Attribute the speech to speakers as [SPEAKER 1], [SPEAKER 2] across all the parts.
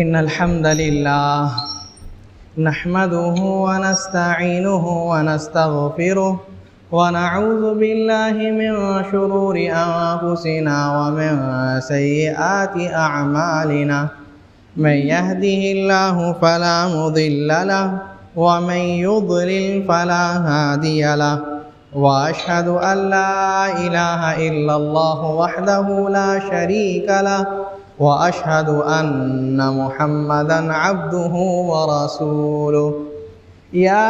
[SPEAKER 1] इन्नल हम्दलिल्लाह नहमदुहु व नस्तईनुहु व नस्तगफिरुह व नऊज़ु बिल्लाहि मिन शुरूरि अंफुसिना व मिन सय्यिआति अअमालिना मन यहदिहिल्लाहु फला मुदिल्ल लहु व मन युद्लिल फला हादिय लहु व अशहदु अल्ला इलाहा इल्लल्लाहु वहदहु ला शरीक लहु व अशहदु अन्न मुहम्मदन अब्दुहु व रसूलुहु या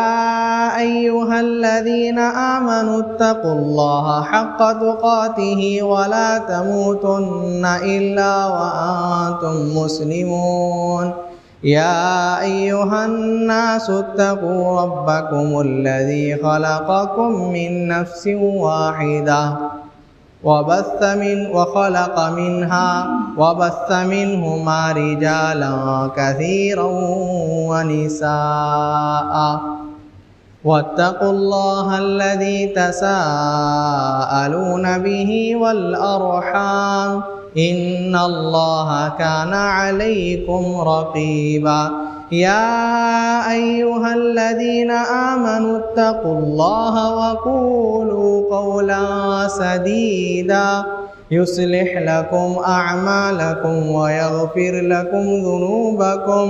[SPEAKER 1] अय्युहल्लज़ीना आमनुत्तक़ुल्लाहा हक़्क़ तुक़ातिही व ला तमूतुन्ना इल्ला व अंतुम मुस्लिमून या अय्युहन्नासुत्तक़ू रब्बकुमुल्लज़ी ख़लक़कुम मिन नफ्सिन वाहिदा वबस्स मिन्हुमा रिजालन कसीरन व निसाअ वत्तक़ुल्लाहल्लज़ी तसाअलून बिही वल अर्हाम इन्नल्लाहा काना अलैकुम रक़ीबा या अय्युहल्लज़ीना आमनुत्तक़ुल्लाहा वक़ूलू क़ौलन सदीदा युस्लिह लकुम अअमालकुम व यग़फिर लकुम ज़ुनूबकुम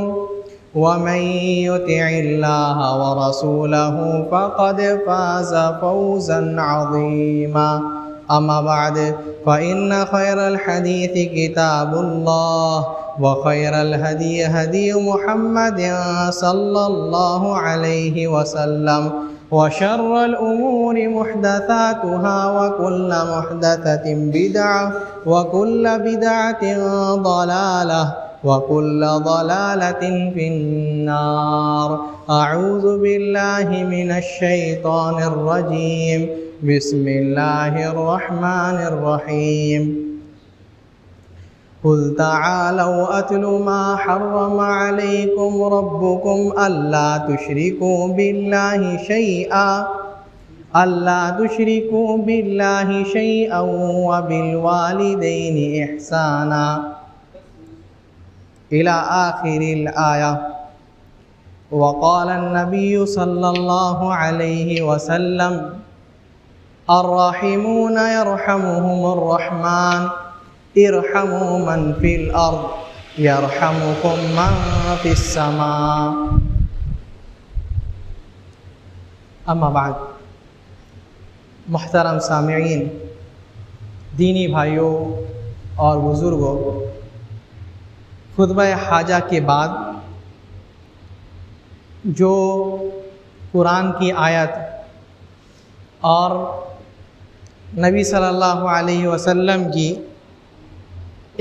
[SPEAKER 1] व मन युतिइल्लाह व रसूलहु फ़क़द फ़ाज़ फ़ौज़न अज़ीमा अम्मा बअद फ़इन्न ख़ैरल हदीथि किताबुल्लाह व ख़ैरल हदी हदी मुहम्मदिन सल्लल्लाहु अलैहि वसल्लम व शर्रल उमूरि मुहदसातुहा व कुल्लु मुहदसतिन बिदअह व कुल्लु बिदअतिन ज़लालह व कुल्लु ज़लालतिन फिन्नार अऊज़ु बिल्लाहि मिनश शैतानिर रजीम बिस्मिल्लाहिर्रहमानिर्रहीम क़ुल तआलौ अत्लु मा हर्रम अलैकुम रब्बुकुम अल्ला तुश्रिकू बिल्लाहि शैअन व बिल वालिदैनि इहसाना इला आखिरिल आया व क़ाल अन्नबिय्यु सल्लल्लाहु अलैहि वसल्लम अर्रहिमून यरहमुहुमुर रहमान इरहमू मन फिल अर्द यरहमुकुम मन फिस समा। अम्मा बाद, मुहतरम सामिईन, दीनी भाइयों और बुज़ुर्गों, खुतबा हाजा के बाद जो कुरान की आयत और नबी सल्लल्लाहु अलैहि वसल्लम की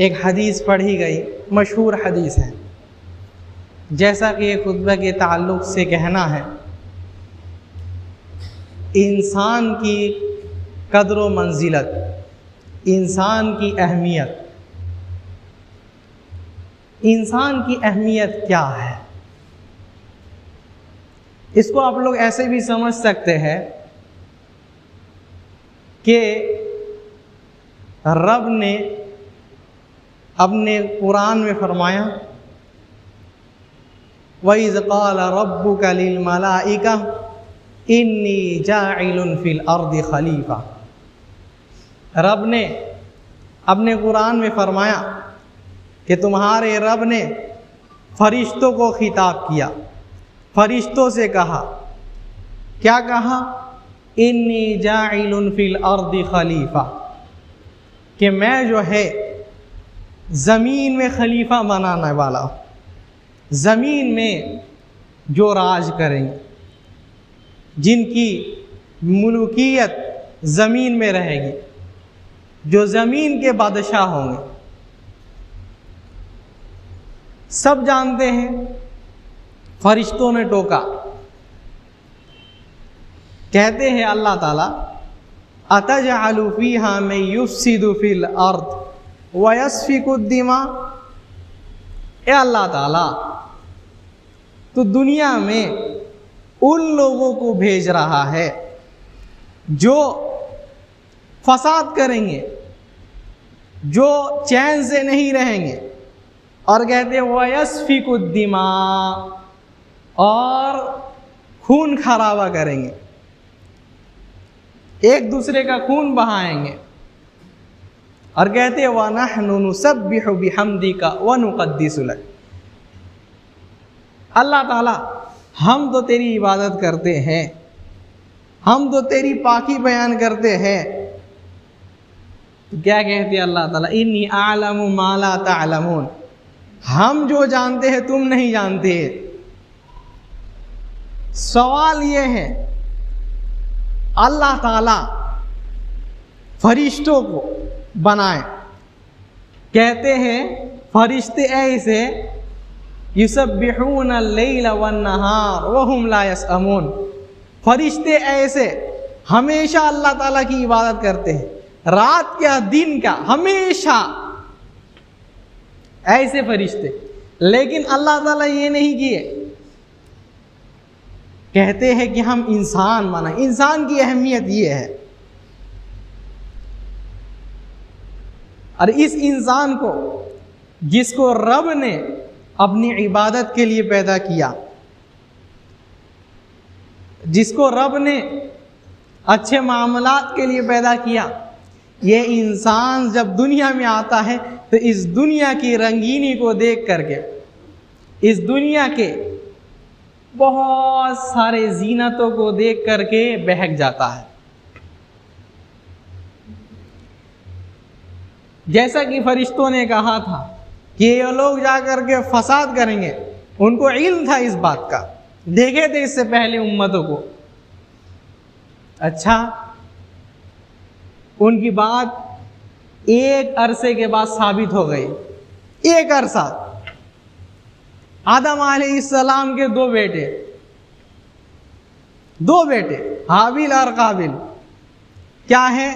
[SPEAKER 1] एक हदीस पढ़ी गई, मशहूर हदीस है। जैसा कि ये खुतबे के ताल्लुक़ से कहना है, इंसान की कदर व मंजिलत, इंसान की अहमियत, इंसान की अहमियत क्या है, इसको आप लोग ऐसे भी समझ सकते हैं कि रब ने अपने कुरान में फरमाया वइज़ क़ाल रब्बुका लिल मलाइका इन्नी जाइलुन फिल अर्दि खलीफा। रब ने अपने कुरान में फरमाया कि तुम्हारे रब ने फरिश्तों को खिताब किया, फरिश्तों से कहा, क्या कहा? इन्नी जाइलुन फिल अर्दि खलीफा, कि मैं जो है ज़मीन में खलीफा बनाने वाला हूँ, ज़मीन में जो राज करेंगे, जिनकी मुल्कियत ज़मीन में रहेगी, जो ज़मीन के बादशाह होंगे। सब जानते हैं, फरिश्तों ने टोका, कहते हैं अल्लाह ताला अतजअलु फ़ीहा मन युफ़्सिदु फ़िल अर्द व यस्फ़िकु दिमा। ए अल्लाह ताला, तो दुनिया में उन लोगों को भेज रहा है जो फसाद करेंगे, जो चैन से नहीं रहेंगे और कहते वयस्फिकुद्दिमा, और खून खराबा करेंगे, एक दूसरे का खून बहाएंगे। और कहते वनहनु नुसब्बिहु बिहम्दिका व नुक़द्दिसु लक, अल्लाह ताला हम तो तेरी इबादत करते हैं, हम तो तेरी पाकी बयान करते हैं। तो क्या कहते अल्लाह ताला, इन्नी आलमु मा ला तालमून, हम जो जानते हैं तुम नहीं जानते। सवाल ये है, अल्लाह ताला फरिश्तों को बनाए, कहते हैं फरिश्ते ऐसे युसब्बिहून अल-लैल वन-नहार व हुम ला यसअमून, फरिश्ते ऐसे हमेशा अल्लाह ताला की इबादत करते हैं, रात क्या दिन का हमेशा ऐसे फरिश्ते। लेकिन अल्लाह ताला ये नहीं किए, कहते हैं कि हम इंसान बना। इंसान की अहमियत ये है, और इस इंसान को जिसको रब ने अपनी इबादत के लिए पैदा किया, जिसको रब ने अच्छे मामलात के लिए पैदा किया, ये इंसान जब दुनिया में आता है तो इस दुनिया की रंगीनी को देख करके, इस दुनिया के बहुत सारे जीनतों को देख करके बहक जाता है। जैसा कि फरिश्तों ने कहा था कि ये लोग जा करके फसाद करेंगे, उनको इल्म था इस बात का, देखे थे इससे पहले उम्मतों को। अच्छा, उनकी बात एक अरसे के बाद साबित हो गई। एक अरसा, आदम अलैहिस्सलाम के दो बेटे हाबिल और काबिल, क्या है,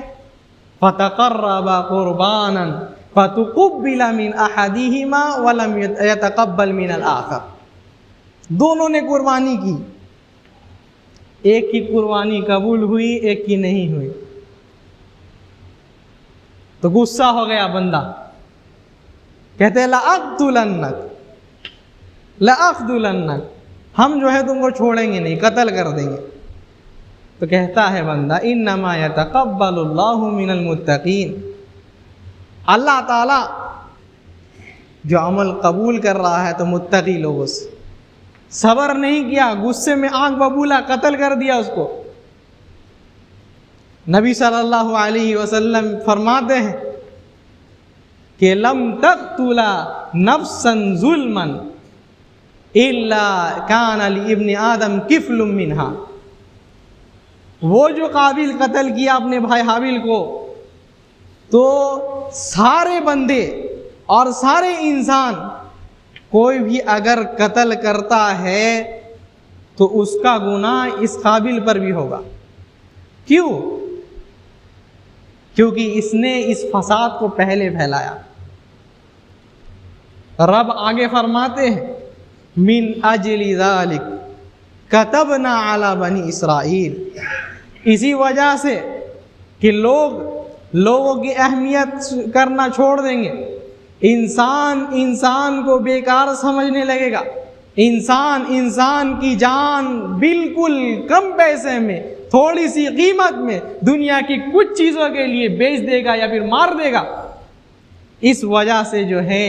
[SPEAKER 1] फतक़र्रबा क़ुरबानन फतुक़ुब्बिला मिन अहदिहिमा वलम यतक़ब्बल मिन अल-आख़र, दोनों ने कुर्बानी की, एक की कुर्बानी कबूल हुई, एक की नहीं हुई। तो गुस्सा हो गया बंदा, कहते लअक़्तुलन्नक, हम जो है तुमको छोड़ेंगे नहीं, कत्ल कर देंगे। तो कहता है बंदा, इन्नमा यतक़ब्बलुल्लाहु मिनल मुत्तक़ीन, अल्लाह ताला जो अमल कबूल कर रहा है तो मुत्तकी लोगों से। सबर नहीं किया, गुस्से में आग बबूला, कत्ल कर दिया उसको। नबी सल्लल्लाहु अलैहि वसल्लम फरमाते हैं कि लम तक़्तुला नफ्सन ज़ुल्मन इल्ला कान लिइब्नि आदम किफ़लुम मिन्हा, वो जो काबिल कत्ल किया अपने भाई हाबिल को, तो सारे बंदे और सारे इंसान कोई भी अगर कत्ल करता है तो उसका गुनाह इस काबिल पर भी होगा। क्यों? क्योंकि इसने इस फसाद को पहले फैलाया। रब आगे फरमाते हैं, मिन अजली ज़ालिक कतबना अला बनी इसराइल, इसी वजह से कि लोगों की अहमियत करना छोड़ देंगे, इंसान को बेकार समझने लगेगा, इंसान की जान बिल्कुल कम पैसे में, थोड़ी सी कीमत में दुनिया की कुछ चीज़ों के लिए बेच देगा या फिर मार देगा। इस वजह से जो है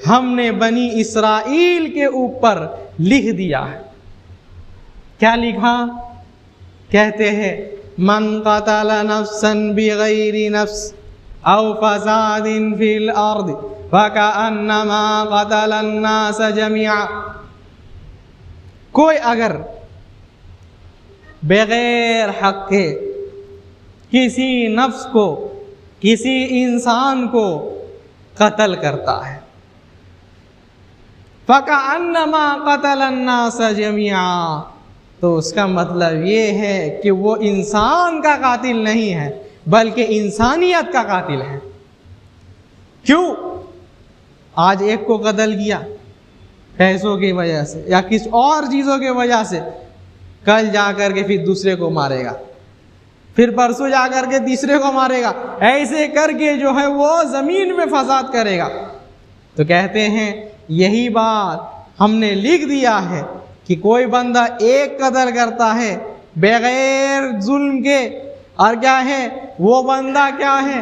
[SPEAKER 1] हमने बनी इसराइल के ऊपर लिख दिया है। क्या लिखा? कहते हैं, मन क़तल नफ्सन बिग़ैरि नफ्स औ फ़सादिन फ़िल अर्द फ़कअन्नमा क़तल अन्नास जमीआ, कोई अगर बगैर हक के किसी नफ्स को, किसी इंसान को कत्ल करता है, फ़कअन्नमा क़तल अन्नास जमीआ, तो उसका मतलब ये है कि वो इंसान का कातिल नहीं है बल्कि इंसानियत का कातिल है। क्यों? आज एक को कत्ल किया पैसों की वजह से या किसी और चीज़ों की वजह से, कल जा कर के फिर दूसरे को मारेगा, फिर परसों जा कर के तीसरे को मारेगा, ऐसे करके जो है वो ज़मीन में फसाद करेगा। तो कहते हैं यही बात हमने लिख दिया है कि कोई बंदा एक कत्ल करता है बगैर जुल्म के, और क्या है वो बंदा क्या है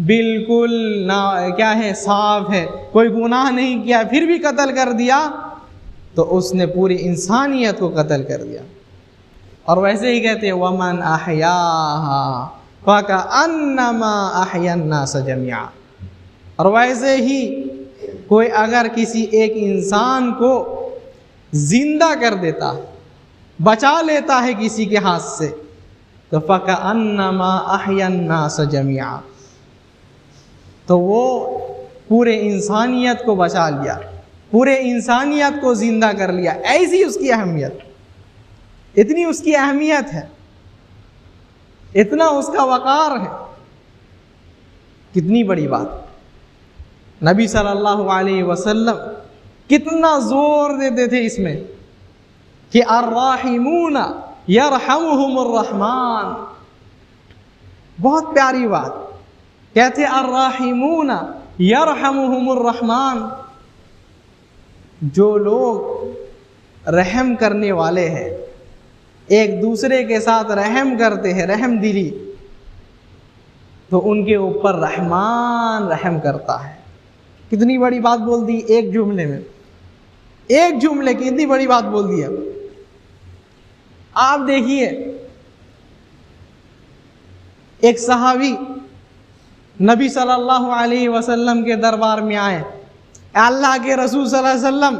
[SPEAKER 1] बिल्कुल ना क्या है साफ है, कोई गुनाह नहीं किया, फिर भी कत्ल कर दिया, तो उसने पूरी इंसानियत को कत्ल कर दिया। और वैसे ही कहते हैं वमन अहयाहा फकअन्नमा अहयन्नास जमीआ। और वैसे ही कोई अगर किसी एक इंसान को जिंदा कर देता है, बचा लेता है किसी के हाथ से, तो फकअन्नमा अहयन्नास जमीआ, तो वो पूरे इंसानियत को बचा लिया, पूरे इंसानियत को जिंदा कर लिया। ऐसी उसकी अहमियत, इतनी उसकी अहमियत है, इतना उसका वकार है। कितनी बड़ी बात। नबी सल्लल्लाहु अलैहि वसल्लम कितना जोर देते थे इसमें कि अर्राहिमूना यरहमुहुमुर रहमान। बहुत प्यारी बात कहते अर्राहिमूना यरहमुहुमुर रहमान। जो लोग रहम करने वाले हैं, एक दूसरे के साथ रहम करते हैं, रहम दिली, तो उनके ऊपर रहमान रहम करता है। कितनी बड़ी बात बोल दी एक जुमले में, एक जुमले की इतनी बड़ी बात बोल दी है। आप देखिए एक सहाबी नबी सल्लल्लाहु अलैहि वसल्लम के दरबार में आए, अल्लाह के रसूल सल्लल्लाहु अलैहि वसल्लम,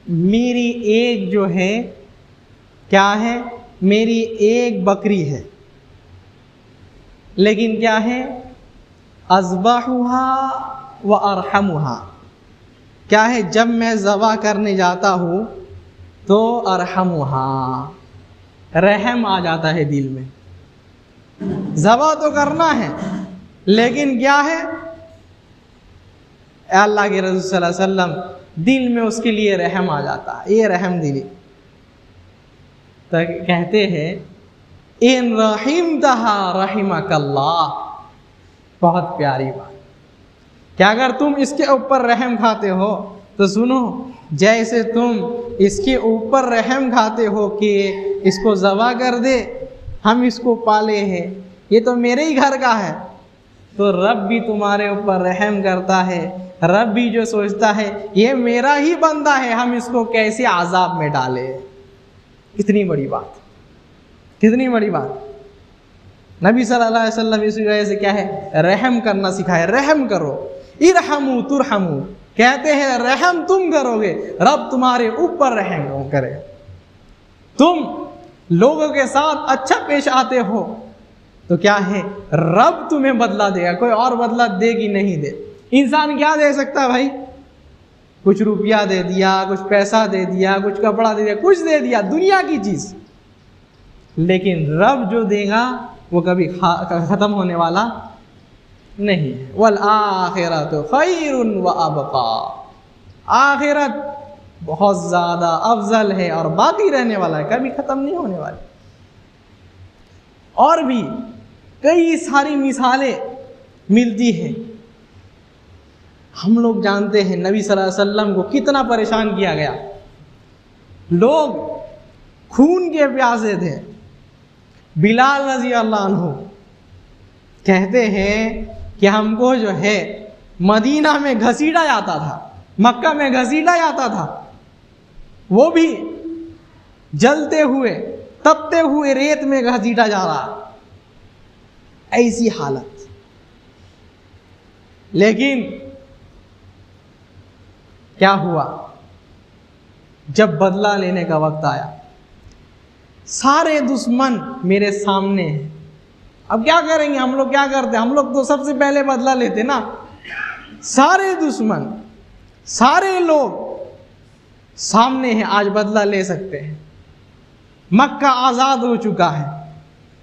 [SPEAKER 1] मेरी एक जो है क्या है, मेरी एक बकरी है, लेकिन क्या है अज़बहुहा व अरहमुहा, क्या है जब मैं ज़बा करने जाता हूँ तो अरहमुहा, रहम आ जाता है दिल में। ज़बा तो करना है, लेकिन क्या है अल्लाह के रसूल सल्लल्लाहु अलैहि वसल्लम दिल में उसके लिए रहम आ जाता है, ये रहम दिली। तो कहते हैं इन रहीमतहा रहिमकल्लाह। बहुत प्यारी बात क्या अगर तुम इसके ऊपर रहम खाते हो तो सुनो, जैसे तुम इसके ऊपर रहम खाते हो कि इसको ज़बा कर दे, हम इसको पाले हैं, ये तो मेरे ही घर का है, तो रब भी तुम्हारे ऊपर रहम करता है। रब भी जो सोचता है ये मेरा ही बंदा है, हम इसको कैसे आज़ाब में डाले। कितनी बड़ी बात, कितनी बड़ी बात। नबी सल्लल्लाहु अलैहि वसल्लम इस वजह से क्या है रहम करना सिखाए। रहम करो, इरहमू तुरहमू, कहते हैं रहम तुम करोगे रब तुम्हारे ऊपर रहम करे। तुम लोगों के साथ अच्छा पेश आते हो तो क्या है रब तुम्हें बदला देगा, कोई और बदला देगी नहीं दे। इंसान क्या दे सकता है भाई, कुछ रुपया दे दिया, कुछ पैसा दे दिया, कुछ कपड़ा दे दिया, कुछ दे दिया, दुनिया की चीज, लेकिन रब जो देगा वो कभी खत्म होने वाला नहीं है। वल आखिरतु खैरुन व अबका, आखिरत बहुत ज्यादा अफजल है और बाकी रहने वाला है, कभी खत्म नहीं होने वाली। और भी कई सारी मिसालें मिलती हैं। हम लोग जानते हैं नबी सल्लल्लाहु अलैहि वसल्लम को कितना परेशान किया गया, लोग खून के प्यासे थे। बिलाल रजी अल्लाह अन्हु कहते हैं कि हमको जो है मदीना में घसीटा जाता था, मक्का में घसीटा जाता था, वो भी जलते हुए तपते हुए रेत में घसीटा जा रहा, ऐसी हालत। लेकिन क्या हुआ, जब बदला लेने का वक्त आया, सारे दुश्मन मेरे सामने हैं, अब क्या करेंगे हम लोग, क्या करते, हम लोग तो सबसे पहले बदला लेते ना। सारे दुश्मन, सारे लोग सामने हैं, आज बदला ले सकते हैं। मक्का आज़ाद हो चुका है,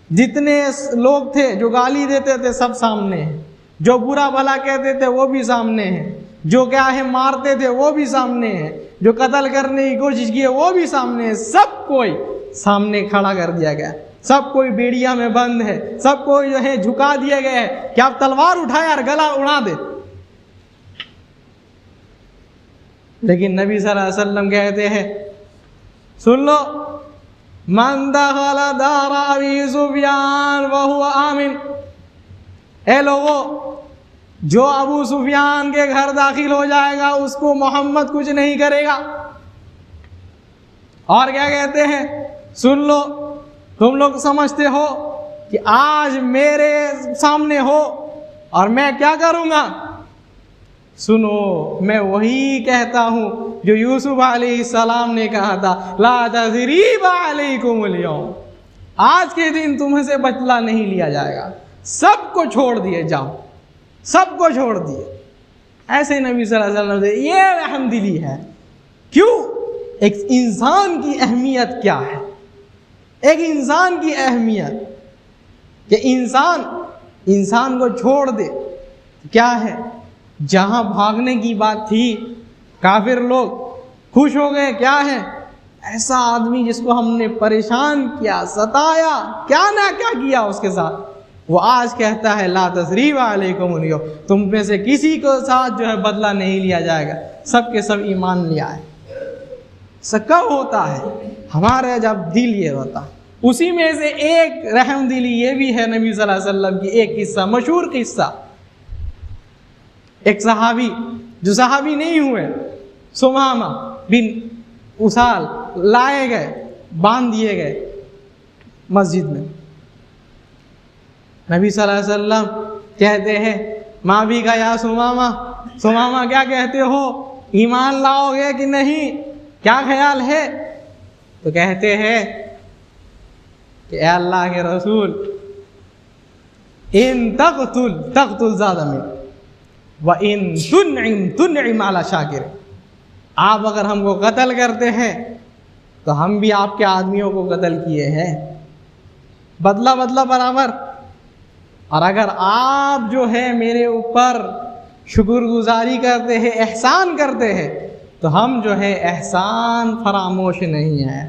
[SPEAKER 1] जितने लोग थे जो गाली देते थे सब सामने हैं, जो बुरा भला कहते थे वो भी सामने हैं, जो क्या है मारते थे वो भी सामने हैं, जो कत्ल करने की कोशिश की वो भी सामने है। सब कोई सामने खड़ा कर दिया गया, सब कोई बेड़िया में बंद है, सब कोई जो है झुका दिया गया है कि आप तलवार उठाए और गला उड़ा दे। लेकिन नबी सल्लल्लाहु अलैहि वसल्लम कहते हैं, सुन लो, मन दखल दार अबी सुफियान वहुव आमिन। ए लोगों, जो अबू सुफियान के घर दाखिल हो जाएगा उसको मोहम्मद कुछ नहीं करेगा। और क्या कहते हैं, सुन लो, तुम लोग समझते हो कि आज मेरे सामने हो और मैं क्या करूंगा? सुनो, मैं वही कहता हूं जो यूसुफ अलैहिस्सलाम ने कहा था, ला तज़रीब अलैकुमुल यौम, आज के दिन तुम्हें से बदला नहीं लिया जाएगा, सबको छोड़ दिए जाओ, सबको छोड़ दिए। ऐसे नबी सल्लल्लाहु अलैहि वसल्लम से ये रहमदिली है। क्यों? एक इंसान की अहमियत क्या है? एक इंसान की अहमियत कि इंसान को छोड़ दे, क्या है? जहां भागने की बात थी, काफिर लोग खुश हो गए। क्या है? ऐसा आदमी जिसको हमने परेशान किया, सताया, क्या ना क्या किया उसके साथ, वो आज कहता है ला तज़रीब अलैकुमुल यौम, तुम में से किसी को साथ जो है बदला नहीं लिया जाएगा, सबके सब ईमान लिया है। कब होता है? हमारे जब दिल ये होता है। उसी में से एक रहमदिली ये भी है नबी सल्लल्लाहु अलैहि वसल्लम की, एक किस्सा, मशहूर किस्सा। एक सहाबी, जो सहाबी नहीं हुए, सुमामा बिन उसाल, लाए गए, बांध दिए गए मस्जिद में। नबी सल्लल्लाहु अलैहि वसल्लम कहते हैं, माँ भी का या सुमामा, सुमामा क्या कहते हो, ईमान लाओगे कि नहीं, क्या ख्याल है? तो कहते हैं कि ए अल्लाह के रसूल, इन तक़तुल ज़ादा मिन व इन तुनइम अला शाकिर, आप अगर हमको कत्ल करते हैं तो हम भी आपके आदमियों को कत्ल किए हैं, बदला बराबर। और अगर आप जो है मेरे ऊपर शुक्रगुजारी करते हैं, एहसान करते हैं, तो हम जो है एहसान फरामोश नहीं है,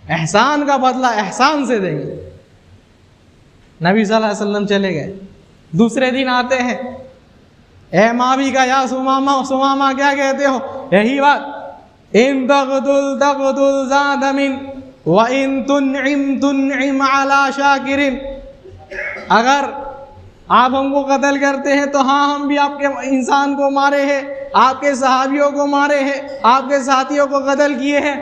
[SPEAKER 1] एहसान का बदला एहसान से देंगे। नबी सल्लल्लाहु अलैहि वसल्लम चले गए। दूसरे दिन आते हैं, ए मावी का या सुमामा, सुमामा क्या कहते हो? यही बात, इन तक़तुल ज़ादा मिन व इन तुनइम अला शाकिरिन, अगर आप हमको कत्ल करते हैं तो हाँ, हम भी आपके इंसान को मारे हैं, आपके सहाबियों को मारे हैं, आपके साथियों को कत्ल किए हैं।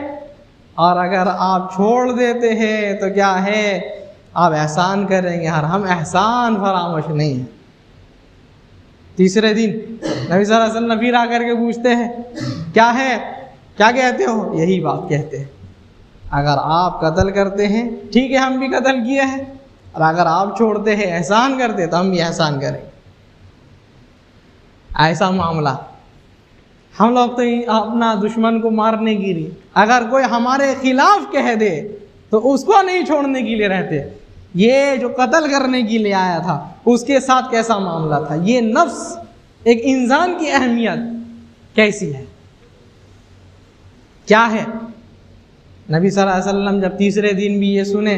[SPEAKER 1] और अगर आप छोड़ देते हैं तो क्या है, आप एहसान करेंगे, और हम एहसान फरामोश नहीं है। तीसरे दिन नबी सल्लल्लाहु अलैहि वसल्लम फिर आकर के पूछते हैं, क्या है, क्या कहते हो? यही बात कहते हैं, अगर आप कत्ल करते हैं ठीक है, हम भी कत्ल किए हैं, और अगर आप छोड़ते हैं, एहसान करते तो हम भी एहसान करेंगे। ऐसा मामला। हम लोग तो अपना दुश्मन को मारने के लिए, अगर कोई हमारे खिलाफ कह दे तो उसको नहीं छोड़ने के लिए रहते। ये जो कत्ल करने के लिए आया था उसके साथ कैसा मामला था? ये नफ्स, एक इंसान की अहमियत कैसी है, क्या है? नबी सल्लल्लाहु अलैहि वसल्लम जब तीसरे दिन भी ये सुने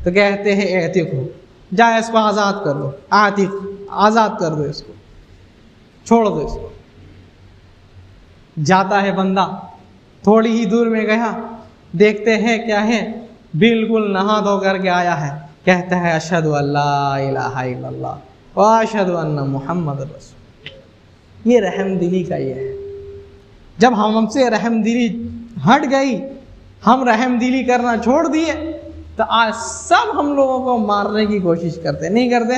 [SPEAKER 1] तो कहते हैं, एतिक हो, जा इसको आज़ाद कर दो, आतिक, आज़ाद कर दो इसको, छोड़ दो इसको। जाता है बंदा, थोड़ी ही दूर में गया, देखते हैं क्या है, बिल्कुल नहा धो करके आया है, कहता है अशहदु अल्ला इलाहा इल्लल्लाह व अशहदु अन्ना मुहम्मद रसूल। ये रहमदिली का ये है। जब हमसे रहमदिली हट गई, हम रहमदिली करना छोड़ दिए, तो आज सब हम लोगों को मारने की कोशिश करते, नहीं करते?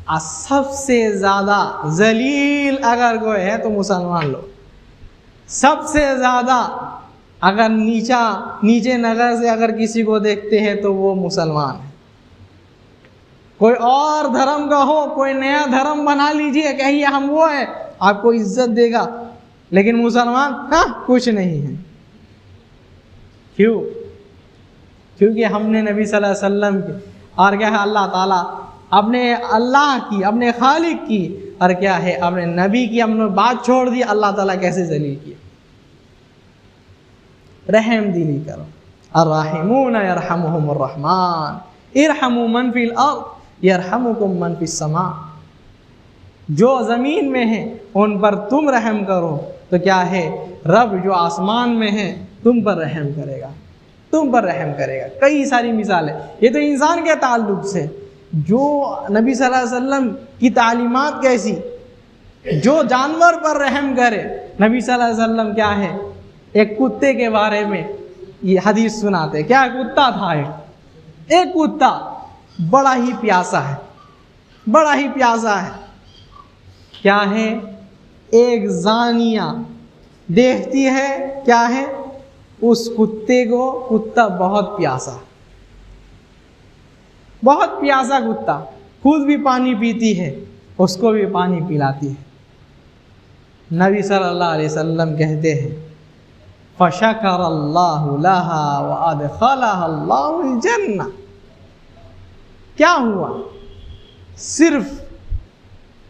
[SPEAKER 1] आज सबसे ज़्यादा जलील अगर कोई है तो मुसलमान लोग, सबसे ज़्यादा अगर नीचे नज़र से अगर किसी को देखते हैं तो वो मुसलमान है। कोई और धर्म का हो, कोई नया धर्म बना लीजिए, कहिए हम वो है, आपको इज्जत देगा, लेकिन मुसलमान हाँ कुछ नहीं है। क्यों? क्योंकि हमने नबी सल्लल्लाहु अलैहि वसल्लम की, और क्या है, अल्लाह ताला, अपने अल्लाह की, अपने खालिक की, और क्या है, अपने नबी की हमने बात छोड़ दी। अल्लाह ताला कैसे जलील किया? रहम दिली करो। अर्रहिमून यरहमुहुमुर रहमान इरहमू मन फिल अर्द यरहमुकुम मन फिस समा। जो ज़मीन में है उन पर तुम रहम करो, तो क्या है, रब जो आसमान में है तुम पर रहम करेगा, तुम पर रहम करेगा। कई सारी मिसालें, ये तो इंसान के ताल्लुक से, जो नबी सल्लल्लाहु अलैहि वसल्लम की तालीमात कैसी, जो जानवर पर रहम करे। नबी सल्लल्लाहु अलैहि वसल्लम क्या है, एक कुत्ते के बारे में ये हदीस सुनाते, क्या कुत्ता था, एक कुत्ता बड़ा ही प्यासा है, बड़ा ही प्यासा है। क्या है, एक जानिया देखती है, क्या है, उस कुत्ते को, कुत्ता बहुत प्यासा, बहुत प्यासा कुत्ता, खुद भी पानी पीती है, उसको भी पानी पिलाती है। नबी सल्लल्लाहु अलैहि वसल्लम कहते हैं, फशकरल्लाहु लहा व अदखलहल्लाहुल जन्नह। क्या हुआ, सिर्फ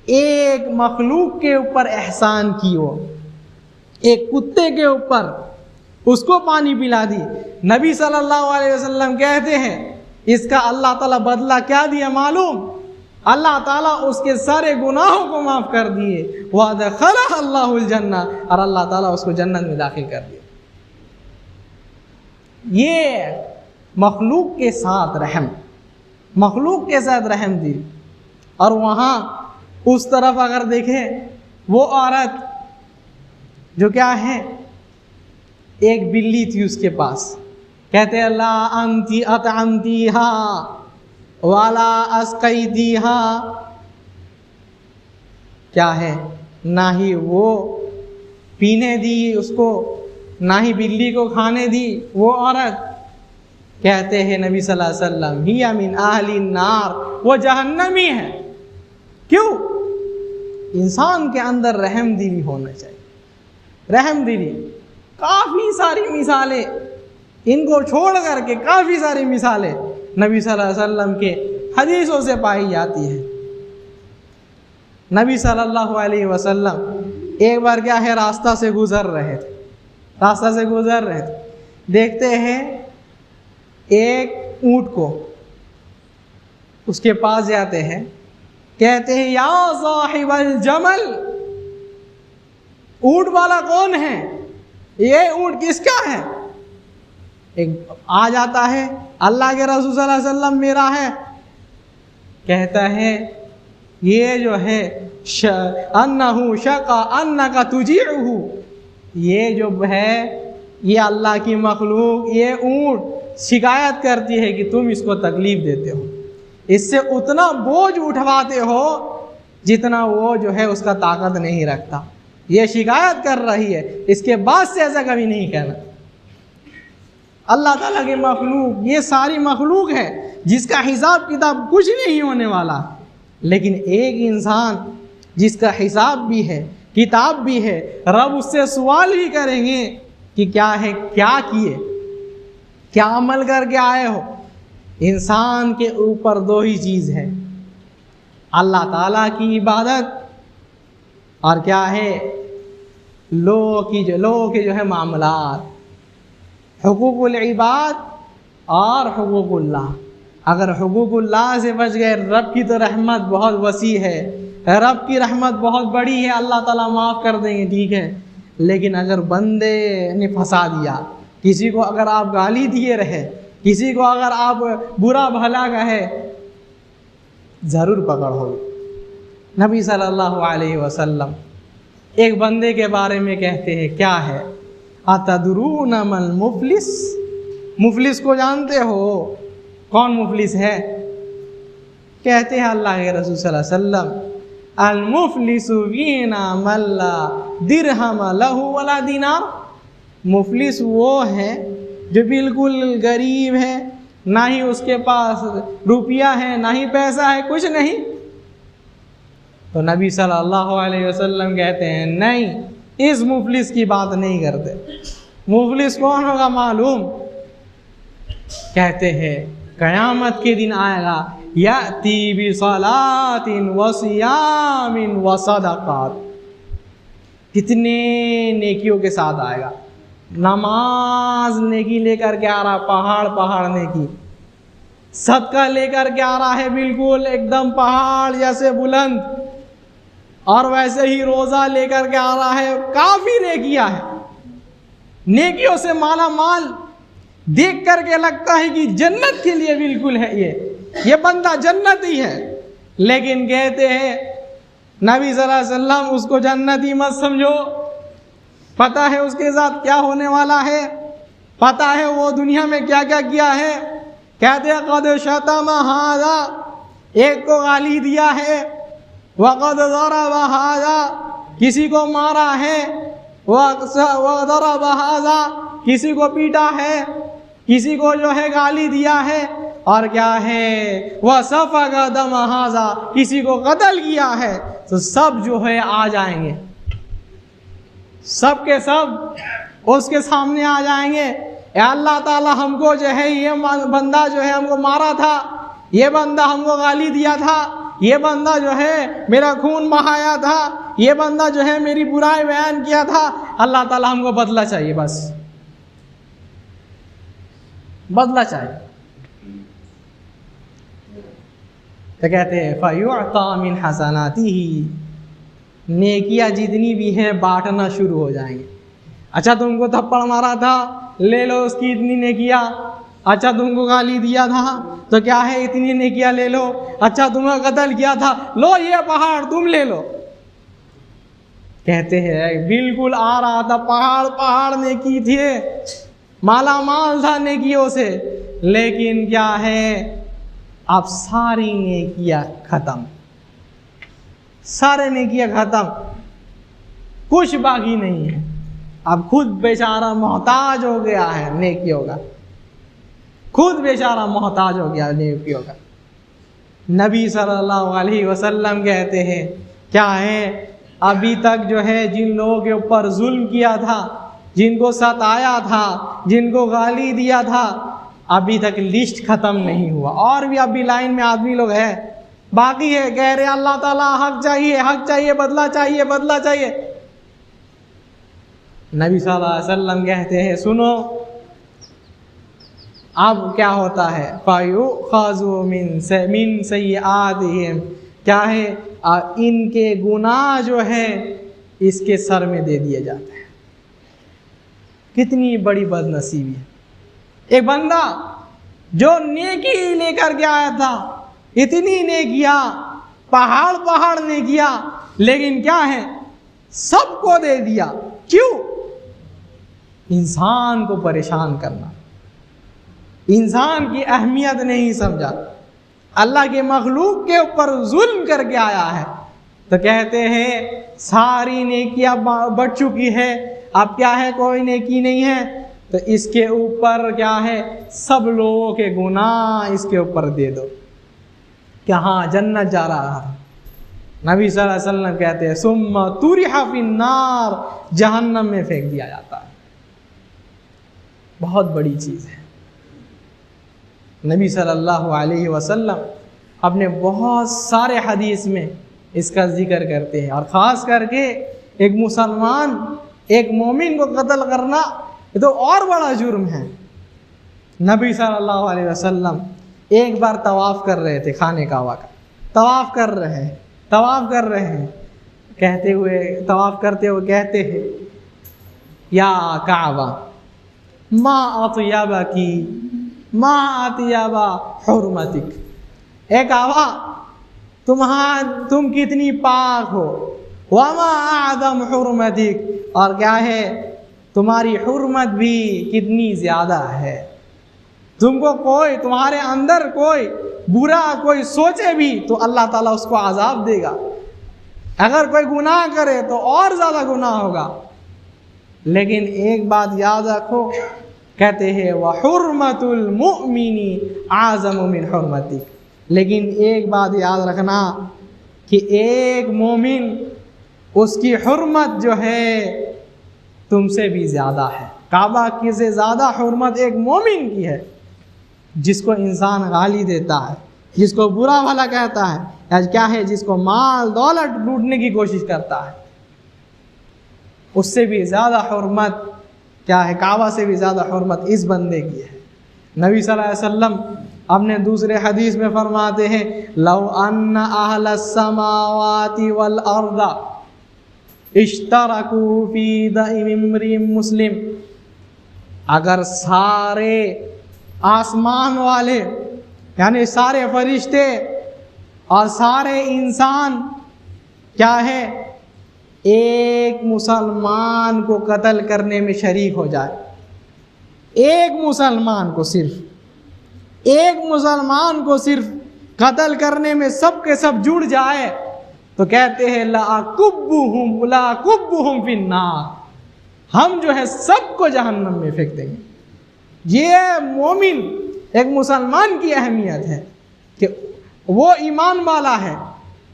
[SPEAKER 1] एक मखलूक के ऊपर एहसान की, वो एक कुत्ते के ऊपर, उसको पानी पिला दी। नबी सल्लल्लाहु अलैहि वसल्लम कहते हैं, इसका अल्लाह ताला बदला क्या दिया मालूम, अल्लाह ताला उसके सारे गुनाहों को माफ कर दिए, वअदखलहल्लाहुल जन्नह, और अल्लाह ताला उसको जन्नत में दाखिल कर दिया। ये मखलूक के साथ रहम, मखलूक के साथ रहम दी। और वहाँ उस तरफ अगर देखें, वो औरत जो क्या है, एक बिल्ली थी उसके पास, कहते अल्लाह अंती अतअमतीहा वाला अस्कैतीहा। क्या है, ना ही वो पीने दी उसको, ना ही बिल्ली को खाने दी। वो औरत, कहते हैं नबी सल्लल्लाहु अलैहि वसल्लम, हिया मिन अहलिन नार, वो जहन्नमी है। क्यों? इंसान के अंदर रहम दिली होना चाहिए, रहम दिली। काफ़ी सारी मिसालें, इनको छोड़ करके काफ़ी सारी मिसालें नबी सल्लल्लाहु अलैहि वसल्लम के हदीसों से पाई जाती है। नबी सल्लल्लाहु अलैहि वसल्लम एक बार क्या है, रास्ता से गुजर रहे थे, रास्ता से गुजर रहे थे, देखते हैं एक ऊँट को, उसके पास जाते हैं, कहते हैं या साहिबल जमल, ऊँट वाला कौन है, ये ऊँट किसका है? एक आ जाता है, अल्लाह के रसूल सल्लल्लाहु अलैहि वसल्लम मेरा है। कहता है ये जो है अन्नहु शका अन्नका तुजीउहु, ये जो है, ये अल्लाह की मखलूक, ये ऊँट शिकायत करती है कि तुम इसको तकलीफ देते हो, इससे उतना बोझ उठवाते हो जितना वो जो है उसका ताकत नहीं रखता। ये शिकायत कर रही है, इसके बाद से ऐसा कभी नहीं कहना। अल्लाह ताला के मखलूक, ये सारी मखलूक है जिसका हिसाब किताब कुछ नहीं होने वाला, लेकिन एक इंसान जिसका हिसाब भी है, किताब भी है, रब उससे सवाल भी करेंगे कि क्या है, क्या किए, क्या अमल करके आए हो। इंसान के ऊपर दो ही चीज़ है, अल्लाह ताला की इबादत और क्या है, लोगों के जो है मामलात, हुकूकुल इबाद और हुकूकुल्लाह। अगर हुकूकुल्लाह से बच गए, रब की तो रहमत बहुत वसी है, रब की रहमत बहुत बड़ी है, अल्लाह ताला माफ़ कर देंगे, ठीक है। लेकिन अगर बंदे ने फंसा दिया, किसी को अगर आप गाली दिए रहे, किसी को अगर आप बुरा भला कहे, ज़रूर पकड़ होगी। नबी सल्लल्लाहु अलैहि वसल्लम एक बंदे के बारे में कहते हैं, क्या है, अतदरून मल मुफलिस, मुफलिस को जानते हो, कौन मुफलिस है? कहते हैं अल्लाह के रसूल सल्लल्लाहु अलैहि वसल्लम, अल मुफलिसु वीना मल्ला दिरहम लहु वला दिनार। मुफलिस वो है जो बिल्कुल गरीब है, ना ही उसके पास रुपया है, ना ही पैसा है, कुछ नहीं। तो नबी सल्लल्लाहु अलैहि वसल्लम कहते हैं, नहीं, इस मुफलिस की बात नहीं करते। मुफलिस कौन होगा मालूम? कहते हैं क़यामत के दिन आएगा, याती बिसलातिन व सियामिन व सदक़ात, कितने नेकियों के साथ आएगा। नमाज नेकी लेकर के आ रहा, पहाड़ पहाड़ नेकी, सदका लेकर के आ रहा है, बिल्कुल एकदम पहाड़ जैसे बुलंद, और वैसे ही रोजा लेकर के आ रहा है, काफी नेकियां है, नेकियों से माला माल, देख करके लगता है कि जन्नत के लिए बिल्कुल है ये बंदा जन्नती है। लेकिन कहते हैं नबी सल्लल्लाहु अलैहि वसल्लम उसको जन्नती मत समझो, पता है उसके साथ क्या होने वाला है, पता है वो दुनिया में क्या क्या किया है। कहते हैं कद शतम हादा, एक को गाली दिया है, वक़द ज़रब हादा, किसी को मारा है, वज़रब हादा, किसी को पीटा है, किसी को जो है गाली दिया है, और क्या है वह सफ़क दम हाजा, किसी को कत्ल किया है। तो सब जो है आ जाएंगे, सब के सब उसके सामने आ जाएंगे। अल्लाह ताला हमको जो है ये बंदा जो है हमको मारा था, ये बंदा हमको गाली दिया था, ये बंदा जो है मेरा खून बहाया था, ये बंदा जो है मेरी बुराई बयान किया था, अल्लाह ताला हमको बदला चाहिए, बस बदला चाहिए। तो कहते हैं फ़युअता मिन हसनातिही, नेकियां जितनी भी हैं बांटना शुरू हो जाएंगे। अच्छा तुमको थप्पड़ मारा था, ले लो उसकी इतनी नेकियां। अच्छा तुमको गाली दिया था तो क्या है इतनी नेकियां ले लो। अच्छा तुम्हें कत्ल किया था, लो ये पहाड़ तुम ले लो। कहते हैं बिल्कुल आ रहा था, पहाड़ पहाड़ नेकी थे, माला माल था नेकियों से, लेकिन क्या है अब सारी नेकियां खत्म, सारे नेकियां खत्म, कुछ बाकी नहीं है। अब खुद बेचारा मोहताज हो गया है नेकियों का, खुद बेचारा मोहताज हो गया नेकियों का। नबी सल्लल्लाहु अलैहि वसल्लम कहते हैं क्या है, अभी तक जो है जिन लोगों के ऊपर जुल्म किया था, जिनको सताया था, जिनको गाली दिया था, अभी तक लिस्ट खत्म नहीं हुआ, और भी अभी लाइन में आदमी लोग है, बाकी है, कह रहे अल्लाह ताला हक चाहिए, हक चाहिए, बदला चाहिए, बदला चाहिए। नबी सल्लल्लाहु अलैहि वसल्लम कहते हैं सुनो अब क्या होता है, फ़युख़ज़ु मिन सय्यिआतिहिम, क्या है इनके गुनाह जो है इसके सर में दे दिए जाते हैं। कितनी बड़ी बदनसीबी है, एक बंदा जो नेकी लेकर के आया था, इतनी नेकियां, पहाड़ पहाड़ नेकियां, लेकिन क्या है सबको दे दिया। क्यों? इंसान को परेशान करना, इंसान की अहमियत नहीं समझा, अल्लाह के मखलूक के ऊपर जुल्म करके आया है। तो कहते हैं सारी नेकियां बढ़ चुकी है, अब क्या है कोई नेकी नहीं है, तो इसके ऊपर क्या है सब लोगों के गुनाह इसके ऊपर दे दो, क्या हाँ जन्नत जा रहा है। नबी सल्लल्लाहु अलैहि वसल्लम कहते हैं सुम्मा तुरिहा फिन्नार, जहन्नम में फेंक दिया जाता है। बहुत बड़ी चीज़ है। नबी सल्लल्लाहु अलैहि वसल्लम अपने बहुत सारे हदीस में इसका जिक्र करते हैं, और ख़ास करके एक मुसलमान एक मोमिन को कत्ल करना ये तो और बड़ा जुर्म है। नबी सल्लल्लाहु अलैहि वसल्लम एक बार तवाफ़ कर रहे थे, खाने काबा का तवाफ़ कर रहे हैं, कहते हुए तवाफ़ करते हुए कहते हैं या काबा मा अतयबा की मा अतयबा हुर्मतिक, ए काबा तुम कितनी पाक हो, वमा आदम हुर्मतिक, और क्या है तुम्हारी हुर्मत भी कितनी ज़्यादा है। तुमको कोई तुम्हारे अंदर कोई बुरा कोई सोचे भी तो अल्लाह ताला उसको अजाब देगा, अगर कोई गुनाह करे तो और ज़्यादा गुनाह होगा। लेकिन एक बात याद रखो, कहते हैं वह हुर्मतुल मुमिनी आज़म मिन हुर्मतिक, लेकिन एक बात याद रखना कि एक मोमिन उसकी हुर्मत जो है तुमसे भी ज़्यादा है। काबा की से ज़्यादा हुर्मत एक मोमिन की है। जिसको इंसान गाली देता है, जिसको बुरा भला कहता है, या क्या है जिसको माल दौलत लूटने की कोशिश करता है, उससे भी ज़्यादा हुर्मत क्या है, काबा से भी ज़्यादा हुर्मत इस बंदे की है। नबी सल्लल्लाहु अलैहि वसल्लम अपने दूसरे हदीस में फरमाते हैं लौ अन्ना अहलस समावाति वल अर्दा इश्तरकू फी दम इम्रिम मुस्लिम, अगर सारे आसमान वाले यानी सारे फरिश्ते और सारे इंसान क्या है, एक मुसलमान को कत्ल करने में शरीक हो जाए, एक मुसलमान को सिर्फ कत्ल करने में सब के सब जुड़ जाए, तो कहते हैं लाकुब्बुहुम फिन्नार, हम जो है सबको जहन्नम में फेंक देंगे। ये मोमिन एक मुसलमान की अहमियत है कि वो ईमान वाला है,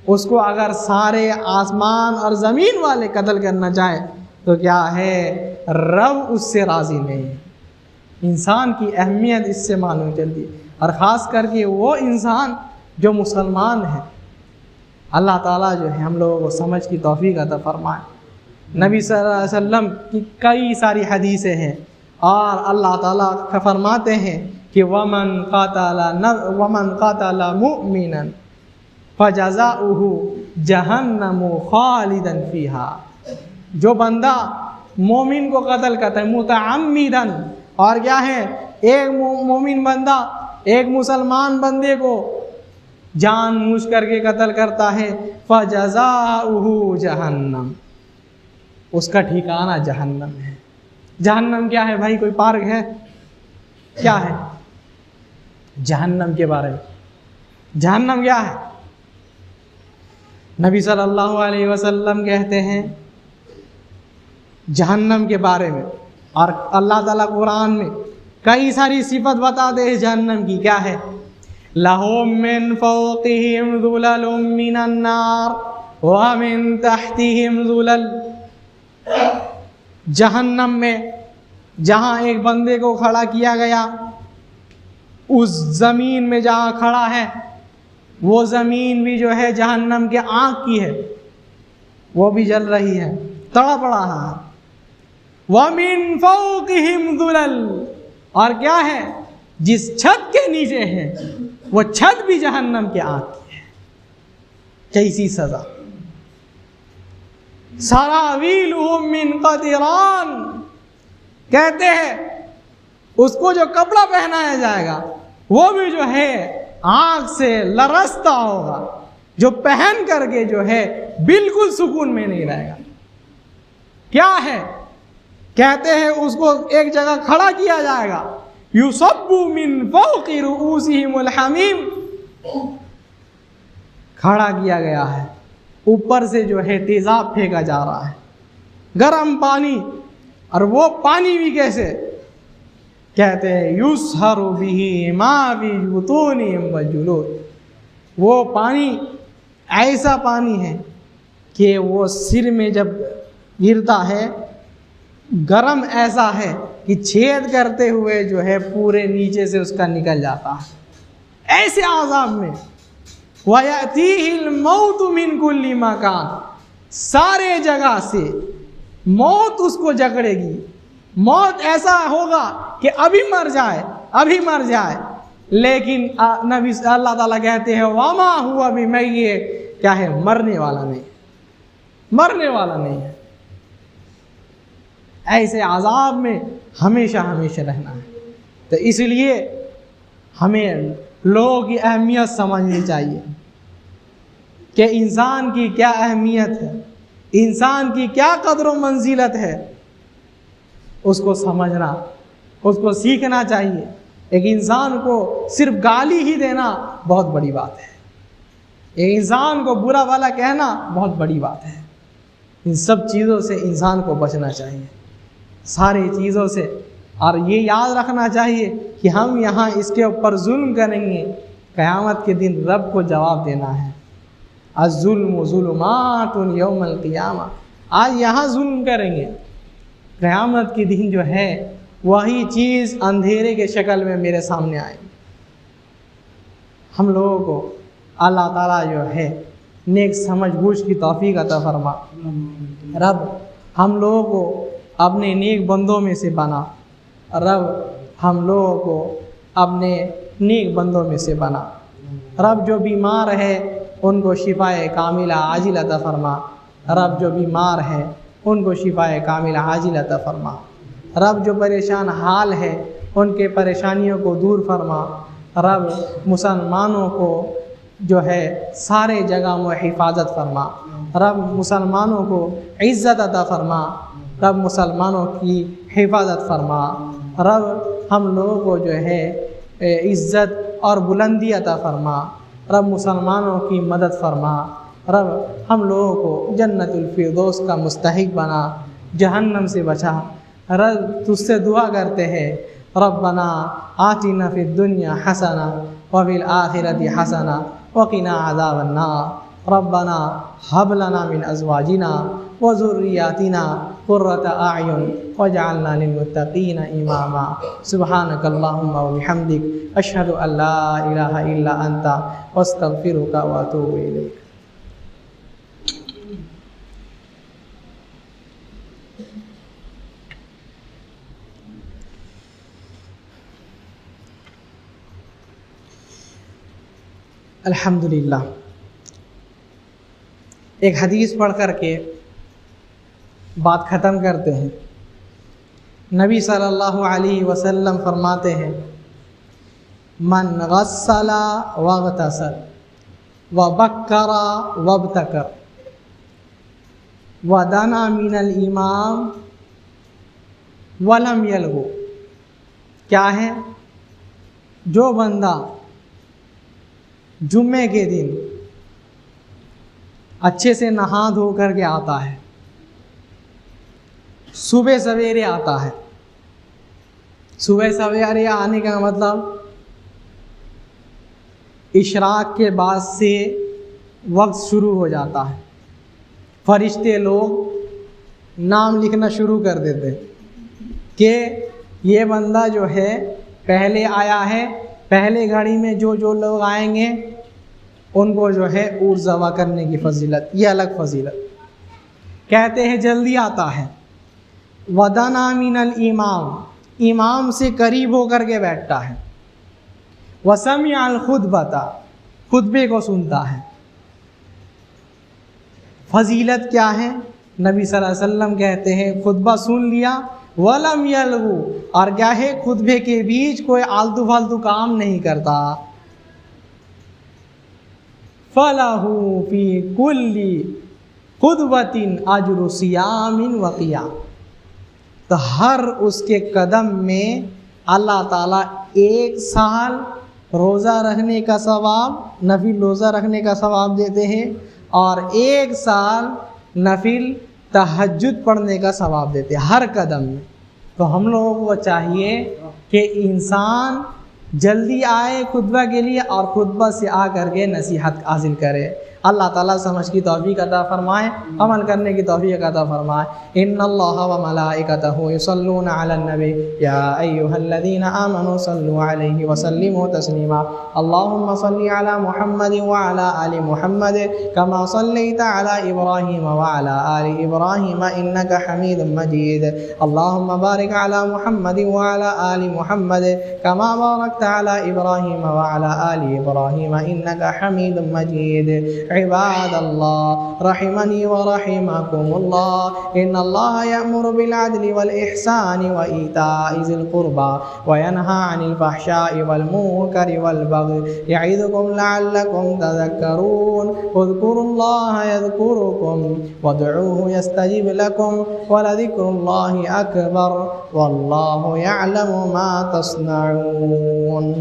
[SPEAKER 1] उसको अगर सारे आसमान और ज़मीन वाले कत्ल करना चाहे तो क्या है, रब उससे राज़ी नहीं है। इंसान की अहमियत इससे मालूम चलती है, और ख़ास करके वो इंसान जो मुसलमान है। अल्लाह ताला जो है हम लोगों को समझ की तौफीक अता फरमाए। नबी सल्लल्लाहु अलैहि वसल्लम की कई सारी हदीसें हैं और अल्लाह ताला फरमाते हैं कि वमन क़तला मुमिनन फजज़ाउहु जहन्नमु खालिदन फ़ीहा, जो बंदा मोमिन को कत्ल करता है मुतअम्मिदन, और क्या है, एक मोमिन बंदा एक मुसलमान बंदे को जानबूझ करके कत्ल करता है, फजज़ाउहु जहन्नम, उसका ठिकाना जहन्नम है। जहन्नम क्या है भाई, कोई पार्क है क्या है? जहन्नम के बारे में, जहन्नम क्या है? नबी सल्लल्लाहु अलैहि वसल्लम कहते हैं जहन्नम के बारे में, और अल्लाह ताला कुरान में कई सारी सिफत बताते हैं जहन्नम की। क्या है? लहुम मिन फौक़िहिम ज़ुललुम मिनन नार व मिन तहतिहिम ज़ुलल। जहन्नम में जहाँ एक बंदे को खड़ा किया गया, उस ज़मीन में जहाँ खड़ा है वो ज़मीन भी जो है जहन्नम के आग की है, वो भी जल रही है, तड़प रहा है। वमिन फौक़िहिम ज़ुलल, और क्या है, जिस छत के नीचे है वो छत भी जहन्नम के आग की है। कैसी सजा! सरावीलुहुम मिन क़तिरान, कहते हैं उसको जो कपड़ा पहनाया जाएगा वो भी जो है आग से लरसता होगा, जो पहन करके जो है बिल्कुल सुकून में नहीं रहेगा। क्या है? कहते हैं उसको एक जगह खड़ा किया जाएगा, युसब्बु मिन फौक़ि रुऊसिहिमुल हमीम, खड़ा किया गया है, ऊपर से जो है तेजाब फेंका जा रहा है, गर्म पानी, और वो पानी भी कैसे? कहते हैं युसहरु बिही मा फी बुतूनिहिम व जुलूद, वो पानी ऐसा पानी है कि वो सिर में जब गिरता है गरम ऐसा है कि छेद करते हुए जो है पूरे नीचे से उसका निकल जाता है। ऐसे आज़ाब में वयअतीहिल मौतु मिन कुल्ली मकान, सारे जगह से मौत उसको जकड़ेगी। मौत ऐसा होगा कि अभी मर जाए, लेकिन नबी अल्लाह ताला कहते हैं वमा हुआ बिमय्यित, क्या है, मरने वाला नहीं है। ऐसे आज़ाब में हमेशा रहना है। तो इसलिए हमें लोगों की अहमियत समझनी चाहिए कि इंसान की क्या अहमियत है, इंसान की क्या कदर व मंजिलत है, उसको समझना, उसको सीखना चाहिए। एक इंसान को सिर्फ गाली ही देना बहुत बड़ी बात है, एक इंसान को बुरा भला कहना बहुत बड़ी बात है। इन सब चीज़ों से इंसान को बचना चाहिए, सारी चीज़ों से। और ये याद रखना चाहिए कि हम यहाँ इसके ऊपर जुल्म करेंगे, क़यामत के दिन रब को जवाब देना है। अज़्ज़ुल्मु ज़ुलुमातुन यौमल क़ियामा, आज यहाँ जुल्म करेंगे, क़यामत के दिन जो है वही चीज़ अंधेरे के शक्ल में मेरे सामने आएगी। हम लोगों को अल्लाह ताला जो है नेक समझ बूझ की तौफीक अता फरमा। रब हम लोगों को अपने नेक बंदों में से बना। रब हम लोगों को अपने नेक बंदों में से बना। रब जो बीमार है उनको शिफाए कामिला आजिल अता फरमा। रब जो बीमार है उनको शिफाए कामिला आजिल अता फरमा। रब जो परेशान हाल है उनके परेशानियों को दूर फरमा। रब मुसलमानों को जो है सारे जगह में हिफाजत फरमा। रब मुसलमानों को इज़्ज़त अता फरमा। रब मुसलमानों की हिफाजत फरमा। रब हम लोगों को जो है इज़्ज़त और बुलंदी अता फरमा। रब मुसलमानों की मदद फरमा। रब हम लोगों को जन्नतुल फिरदौस का मुस्तहिक बना, जहन्नम से बचा। रब तुझसे दुआ करते हैं, रब्बना आतिना फिद दुनिया हसना व फिल आखिरति हसना व क़िना अज़ाबन नार। रब्बना हब लना मिन अज़वाजिना व ज़ुर्रिय्यातिना क़ुर्रता अयुन वजअलना लिलमुत्तक़ीना इमामा। सुब्हानकल्लाहुम्मा व बिहम्दिक अशहदु अल्ला इलाहा इल्ला अंता अस्तग़फिरुका व अतूबु इलैक। अल्हम्दुलिल्लाह। एक हदीस पढ़ कर के बात ख़त्म करते हैं। नबी सल्लल्लाहु अलैहि वसल्लम फरमाते हैं, मन गस्सला वगतसल व बक्करा वबतकर व दना मिनल इमाम वलम यलगु। क्या है? जो बंदा जुम्मे के दिन अच्छे से नहा धो करके आता है, सुबह सवेरे आता है। सुबह सवेरे आने का मतलब इशराक के बाद से वक्त शुरू हो जाता है। फरिश्ते लोग नाम लिखना शुरू कर देते हैं कि ये बंदा जो है पहले आया है। पहले घड़ी में जो जो लोग आएंगे उनको जो है उर्ज़वा करने की फजीलत, ये अलग फजीलत। कहते हैं जल्दी आता है। वदना मिनल इमाम, इमाम से करीब होकर के बैठता है। वसमिअल खुतबता, खुतबे को सुनता है। फजीलत क्या है? नबी सल्लल्लाहु अलैहि वसल्लम कहते हैं खुतबा सुन लिया, वलम यलगु, और क्या है खुतबे के बीच कोई आलतू फालतू काम नहीं करता। फलहु फी कुल्ली खुतबतिन अजरु सियामिन व क़ियाम, तो हर उसके कदम में अल्लाह ताला 1 साल रोज़ा रखने का सवाब, नफिल रोज़ा रखने का सवाब देते हैं, और 1 साल नफिल तहज्जुद पढ़ने का सवाब देते हैं हर कदम में। तो हम लोगों को चाहिए कि इंसान जल्दी आए खुतबा के लिए और खुतबा से आ करके नसीहत हासिल करे। अल्लाह ताला समझ की तौफीक अता फरमाए, अमल करने की तौफीक अता फरमाए। इन्नल्लाहा व मलाइकतहु युसल्लूना अलन नबी या अय्युहल्लज़ीना आमनू सल्लु अलैहि व सल्लिमू तस्लीमा। अल्लाहुम्मा सल्लि अला मुहम्मद व अला आलि मुहम्मद कमा सल्लैता अला इब्राहीम व अला आलि इब्राहीम इन्नका हमीदुम मजीद। अल्लाहुम्मा बारिक अला मुहम्मद व अला आलि मुहम्मद कमा बारकता अला इब्राहीम व अला आलि इब्राहीम इन्नका हमीदुम मजीद। इबादल्लाह रहिमनी व रहिमकुमुल्लाह, इन्नल्लाह यअमुरु बिल अदलि वल इहसानि व ईताइ ज़िल कुर्बा व यनहा अनिल फहशाइ वल मुनकरि वल बग़ि यइदुकुम लअल्लकुम तज़क्करून। उज़्कुरुल्लाह यज़्कुरुकुम वदऊहु यस्तजिब लकुम व लज़िक्रुल्लाहि अकबर वल्लाहु यअलमु मा तस्नऊन।